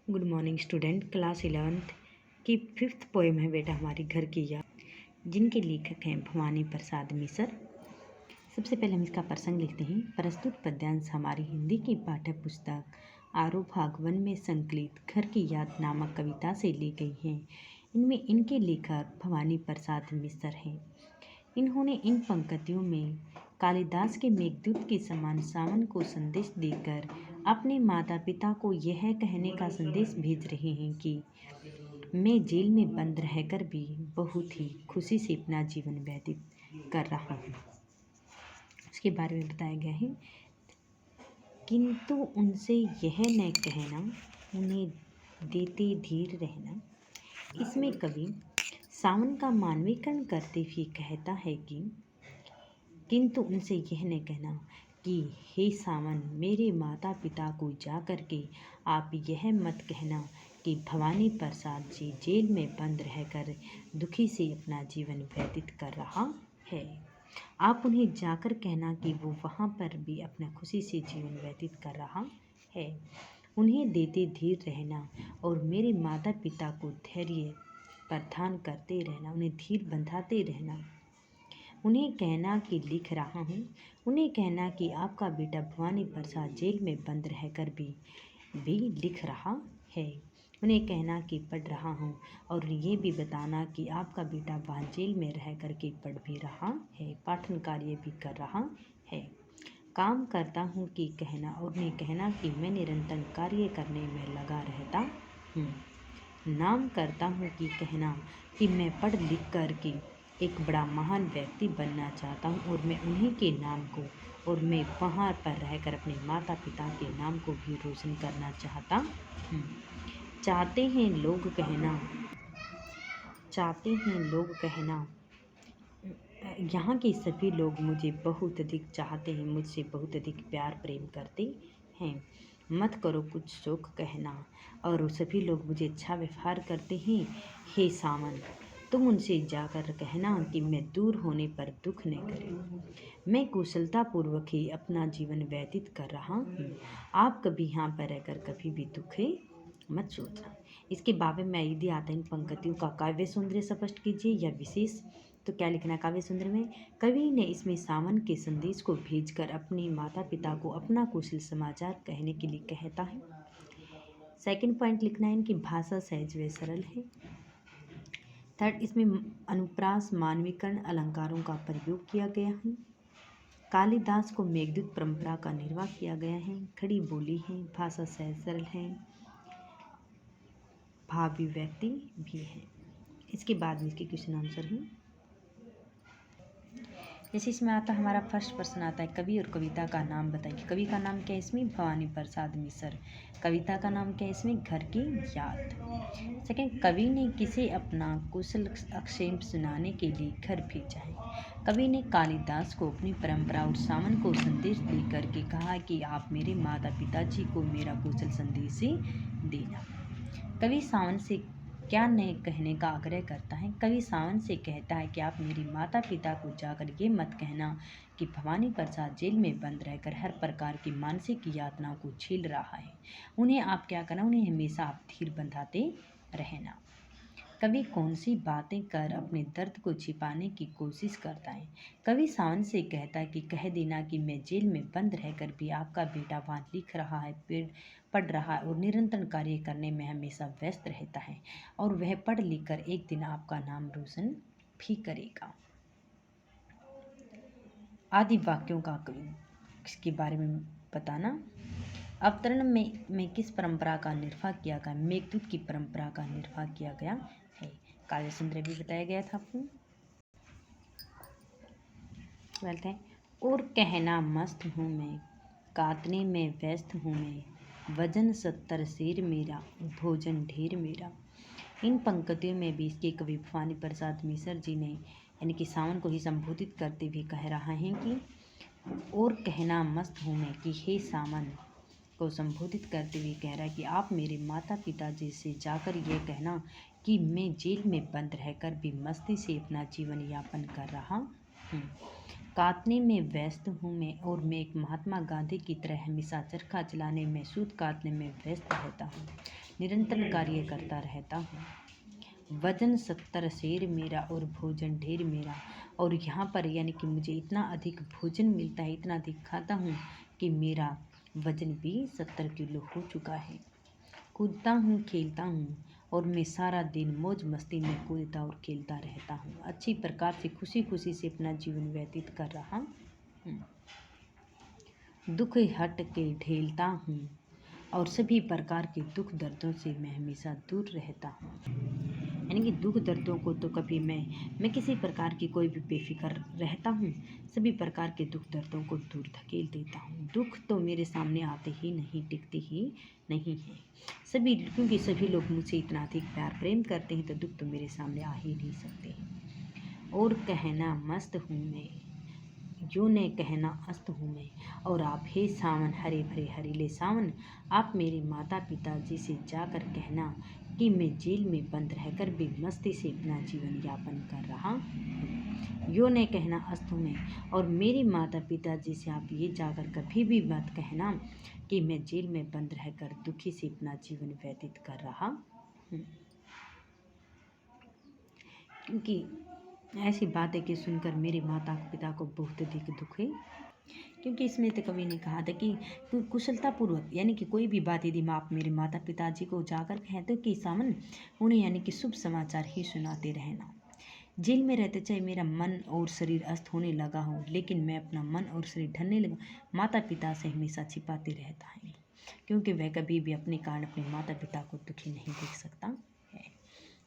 Good morning student. Class 11th की 5th poem है बेटा हमारी घर की याद, जिनके लेखक हैं भवानी प्रसाद मिसर। सबसे पहले हम इसका प्रसंग लिखते हैं। प्रस्तुत पद्यांश हमारी हिंदी की पाठ्य पुस्तक आरोह भाग 1 में संकलित घर की याद नामक कविता से ली गई हैं। इनमें इनके लेखक भवानी प्रसाद मिसर हैं। इन्होंने इन पंक्तियों में कालिदास के मेघदूत के समान सावन को संदेश देकर अपने माता पिता को यह कहने का संदेश भेज रहे हैं कि मैं जेल में बंद रहकर भी बहुत ही खुशी से अपना जीवन व्यतीत कर रहा हूँ। उसके बारे में बताया गया है, किंतु उनसे यह न कहना, उन्हें देते धीर रहना। इसमें कवि सावन का मानवीकरण करते हुए कहता है कि किंतु उनसे यह न कहना कि हे सावन, मेरे माता पिता को जा कर के आप यह मत कहना कि भवानी प्रसाद जी जेल में बंद रहकर दुखी से अपना जीवन व्यतीत कर रहा है। आप उन्हें जाकर कहना कि वो वहाँ पर भी अपना खुशी से जीवन व्यतीत कर रहा है। उन्हें देते धीर रहना और मेरे माता पिता को धैर्य प्रदान करते रहना, उन्हें धीर बंधाते रहना। उन्हें कहना कि लिख रहा हूँ, उन्हें कहना कि आपका बेटा भवानी प्रसाद जेल में बंद रहकर भी लिख रहा है। उन्हें कहना कि पढ़ रहा हूँ और ये भी बताना कि आपका बेटा वहाँ जेल में रह कर के पढ़ भी रहा है, पाठन कार्य भी कर रहा है। काम करता हूँ कि कहना, और उन्हें कहना कि मैं निरंतर कार्य करने में लगा रहता हूँ। नाम करता हूँ कि कहना कि मैं पढ़ लिख कर के एक बड़ा महान व्यक्ति बनना चाहता हूँ और मैं उन्हीं के नाम को, और मैं वहाँ पर रहकर अपने माता पिता के नाम को भी रोशन करना चाहता हूँ। चाहते हैं लोग कहना, यहाँ के सभी लोग मुझे बहुत अधिक चाहते हैं, मुझसे बहुत अधिक प्यार प्रेम करते हैं। मत करो कुछ शोक कहना, और सभी लोग मुझे अच्छा व्यवहार करते हैं। हे सावन, तुम उनसे जाकर कहना कि मैं दूर होने पर दुख न करें। मैं कुशलतापूर्वक ही अपना जीवन व्यतीत कर रहा हूँ। आप कभी यहाँ पर रहकर कभी भी दुख मत सोचना। इसके बारे में यदि आता है इन पंक्तियों का काव्य सौंदर्य स्पष्ट कीजिए या विशेष, तो क्या लिखना है काव्य सुंदर में? कवि ने इसमें सावन के संदेश को भेजकर अपने माता पिता को अपना कुशल समाचार कहने के लिए कहता है। सेकंड पॉइंट लिखना है इनकी भाषा सहज व सरल है। थर्ड, इसमें अनुप्रास मानवीकरण अलंकारों का प्रयोग किया गया है। कालिदास को मेघदूत परंपरा का निर्वाह किया गया है। खड़ी बोली है, भाषा सहज सरल है, भावाभिव्यक्ति भी है। इसके बाद में इसके क्वेश्चन आंसर हैं। जैसे इसमें आता हमारा फर्स्ट प्रश्न आता है, कवि और कविता का नाम बताइए। कवि का नाम क्या है इसमें? भवानी प्रसाद मिसर। कविता का नाम क्या है इसमें? घर की याद। सेकंड, कवि ने किसे अपना कुशल अक्षेम सुनाने के लिए घर भेजा है? कवि ने कालिदास को अपनी परंपरा और सावन को संदेश दे करके कहा कि आप मेरे माता पिताजी को मेरा कुशल संदेश देना। कवि सावन से क्या नए कहने का आग्रह करता है? कवि सावन से कहता है कि आप मेरे माता पिता को जाकर ये मत कहना कि भवानी प्रसाद जेल में बंद रहकर हर प्रकार की मानसिक यातनाओं को झेल रहा है। उन्हें आप क्या करना, उन्हें हमेशा आप धीर बंधाते रहना। कवि कौन सी बातें कर अपने दर्द को छिपाने की कोशिश करता है? कवि सावन से कहता है कि कह देना कि मैं जेल में बंद रहकर भी आपका बेटा वहाँ लिख रहा है, पढ़ रहा है और निरंतर कार्य करने में हमेशा व्यस्त रहता है, और वह पढ़ लिख कर एक दिन आपका नाम रोशन भी करेगा। आदि वाक्यों का इसके बारे में बताना। अवतरण में किस परंपरा का निर्वाह किया गया? मेघदूत की परंपरा का निर्वाह किया गया है। काव्य सुंदर भी बताया गया था आपको। बोलते हैं, और कहना मस्त हूँ मैं, काटने में व्यस्त हूँ मैं, वजन 70 शेर मेरा, भोजन ढेर मेरा। इन पंक्तियों में भी इसके कवि भवानी प्रसाद मिसर जी ने यानी कि सावन को ही संबोधित करते हुए कह रहा है कि और कहना मस्त हूँ मैं, कि हे सावन को संबोधित करते हुए कह रहा है कि आप मेरे माता पिता जी से जाकर यह कहना कि मैं जेल में बंद रहकर भी मस्ती से अपना जीवन यापन कर रहा हूँ। काटने में व्यस्त हूँ मैं, और मैं एक महात्मा गांधी की तरह हमेशा चरखा चलाने में, सूत काटने में व्यस्त रहता हूँ, निरंतर कार्य करता रहता हूँ। वजन 70 शेर मेरा और भोजन ढेर मेरा। और यहाँ पर यानी कि मुझे इतना अधिक भोजन मिलता है, इतना अधिक खाता हूँ कि मेरा वजन भी 70 किलो हो चुका है। कूदता हूँ, खेलता हूँ, और मैं सारा दिन मौज मस्ती में कूदता और खेलता रहता हूँ। अच्छी प्रकार से खुशी खुशी से अपना जीवन व्यतीत कर रहा हूँ। दुख हट के झेलता हूँ, और सभी प्रकार के दुख दर्दों से मैं हमेशा दूर रहता हूँ। यानी कि दुख दर्दों को तो कभी मैं किसी प्रकार की कोई भी बेफिक्र रहता हूँ, सभी प्रकार के दुख दर्दों को दूर धकेल देता हूँ। दुख तो मेरे सामने आते ही नहीं, टिकते ही नहीं हैं सभी, क्योंकि सभी लोग मुझसे इतना अधिक प्यार प्रेम करते हैं, तो दुख तो मेरे सामने आ ही नहीं सकते हैं। और कहना मस्त हूँ मैं, जो ने कहना अस्त हूँ मैं, और आप हे सावन हरे भरे हरीले सावन, आप मेरे माता पिता जी से जाकर कहना कि मैं जेल में बंद रहकर भी मस्ती से अपना जीवन यापन कर रहा हूँ। यो ने कहना अस्त हूँ मैं, और मेरे माता पिता जी से आप ये जाकर कभी भी मत कहना कि मैं जेल में बंद रहकर दुखी से अपना जीवन व्यतीत कर रहा हूँ, क्योंकि ऐसी बातें कि सुनकर मेरे माता पिता को बहुत अधिक दुख है। क्योंकि इसमें तो कवि ने कहा था कि कुशलतापूर्वक, यानी कि कोई भी बात यदि आप मेरे माता पिताजी को जाकर कहते हो कि सामन, उन्हें यानी कि शुभ समाचार ही सुनाते रहना। जेल में रहते चाहे मेरा मन और शरीर अस्त होने लगा हो, लेकिन मैं अपना मन और शरीर ढलने लगा माता पिता से हमेशा छिपाते रहता है, क्योंकि वह कभी भी अपने कारण अपने माता पिता को दुखी नहीं देख सकता है।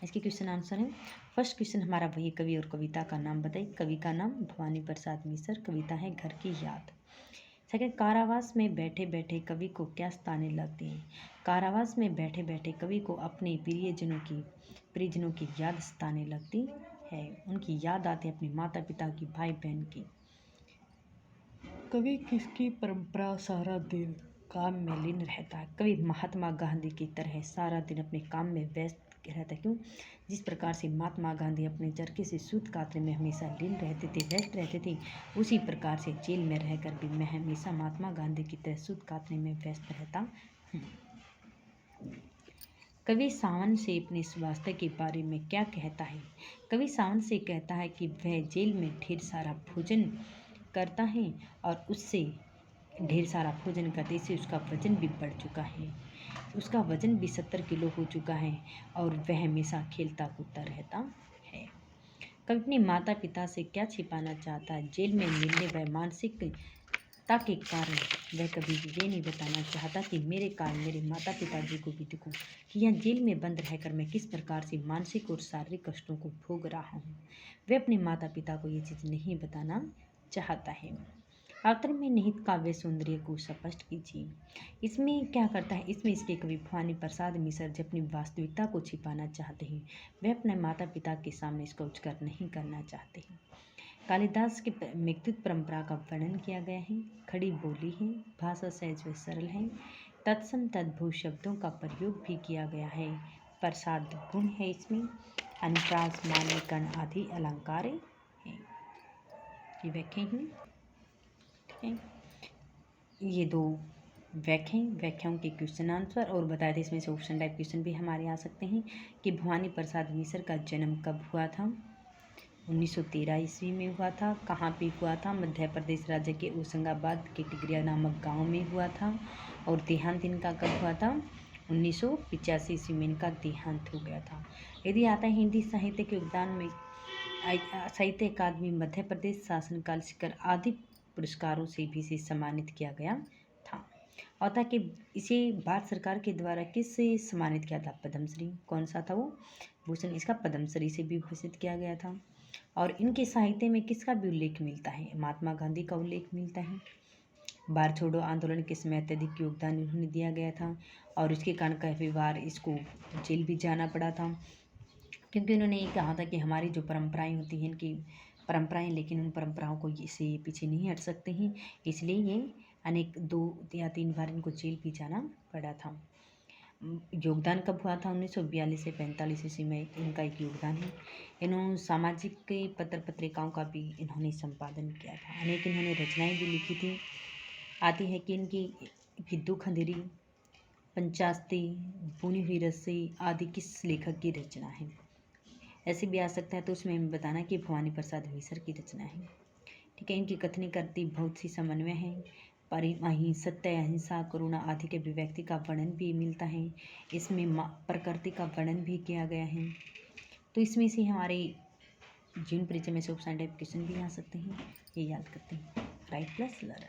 इसके क्वेश्चन आंसर है। फर्स्ट क्वेश्चन हमारा वही कवि और कविता का नाम बताइए। कवि का नाम भवानी प्रसाद मिश्र, कविता है घर की याद। सेकंड, कारावास में बैठे बैठे कवि को क्या सताने लगती है। कारावास में बैठे बैठे कवि को अपने प्रियजनों की याद सताने लगती है। उनकी याद आती है अपने माता पिता की, भाई बहन की। कवि किसकी परंपरा सारा दिन काम में लीन रहता है। कवि महात्मा गांधी की तरह सारा दिन अपने काम में व्यस्त रहता है। क्यों? जिस प्रकार से महात्मा गांधी अपने चरखे से सूत काटने में हमेशा लीन रहते थे, व्यस्त रहते थे, उसी प्रकार से जेल में रहकर भी मैं हमेशा महात्मा गांधी की तरह सूत काटने में व्यस्त रहता हूँ। कवि सावन से अपने स्वास्थ्य के बारे में क्या कहता है। कवि सावन से कहता है कि वह जेल में ढेर सारा भोजन करता है, और उससे ढेर सारा भोजन करने से उसका वजन भी बढ़ चुका है। उसका वजन भी 70 किलो हो चुका है, और वह हमेशा खेलता कूदता रहता है। कवि अपने माता पिता से क्या छिपाना चाहता है। जेल में मिलने वह मानसिकता के कारण वह कभी भी ये नहीं बताना चाहता कि मेरे कारण मेरे माता पिताजी को भी दुख, कि यहाँ जेल में बंद रहकर मैं किस प्रकार से मानसिक और शारीरिक कष्टों को भोग रहा हूँ। वह अपने माता पिता को ये चीज़ नहीं बताना चाहता है। अवतरण में निहित काव्य सौंदर्य को स्पष्ट कीजिए। इसमें क्या करता है, इसमें इसके कवि भवानी प्रसाद मिश्र जो अपनी वास्तविकता को छिपाना चाहते हैं, वह अपने माता पिता के सामने इसका उजागर नहीं करना चाहते हैं। कालिदास के मेघदूत परंपरा का वर्णन किया गया है। खड़ी बोली है, भाषा सहज व सरल है, तत्सम तद्भव शब्दों का प्रयोग भी किया गया है, प्रसाद गुण है इसमें, अनुप्रास माने कण आदि अलंकार है। ये व्याख्या हैं। ये दो व्याख्याओं के क्वेश्चन आंसर और बताए थे। इसमें से ऑप्शन टाइप क्वेश्चन भी हमारे आ सकते हैं कि भवानी प्रसाद मिश्र का जन्म कब हुआ था। 1913 ईस्वी में हुआ था। कहाँ पे हुआ था? मध्य प्रदेश राज्य के होशंगाबाद के टिगरिया नामक गांव में हुआ था। और देहांत इनका कब हुआ था? 1985 ईस्वी में इनका देहांत हो गया था। यदि आता है हिंदी साहित्य के योगदान में, साहित्य अकादमी मध्य प्रदेश शासनकाल शिखर आदि पुरस्कारों से भी इसे सम्मानित किया गया था। और था कि इसे भारत सरकार के द्वारा किससे सम्मानित किया था? पद्मश्री। कौन सा था वो? भूषण इसका पद्मश्री से भी भूषित किया गया था। और इनके साहित्य में किसका भी उल्लेख मिलता है? महात्मा गांधी का उल्लेख मिलता है। भारत छोड़ो आंदोलन के समय अत्यधिक योगदान इन्होंने दिया गया था, और इसके कारण कई बार इसको जेल भी जाना पड़ा था, क्योंकि उन्होंने ये कहा था कि हमारी जो परंपराएं होती हैं, इनकी परंपराएं, लेकिन उन परंपराओं को इससे पीछे नहीं हट सकते हैं, इसलिए ये अनेक 2 या 3 बार इनको जेल भी जाना पड़ा था। योगदान कब हुआ था? 1942 से 45 ईस्वी में इनका एक योगदान है। इन्होंने सामाजिक पत्र पत्रिकाओं का भी इन्होंने संपादन किया था। अनेक इन्होंने रचनाएं भी लिखी थी। आती है कि इनकी गिद्दू खंदेरी, पंचास्ती, बुनी हुई रस्सी आदि किस लेखक की रचना है? ऐसे भी आ सकता है, तो उसमें हमें बताना कि भवानी प्रसाद मिश्र की रचना है। ठीक है। इनकी कथनी करती बहुत सी समन्वय है। परिम सत्य, अहिंसा, करुणा आदि के अभिव्यक्ति का वर्णन भी मिलता है। इसमें प्रकृति का वर्णन भी किया गया है। तो इसमें से हमारे जीवन परिचय में से ऑप्शन टाइप क्वेश्चन भी आ सकते हैं, ये याद करते हैं। Right plus learn.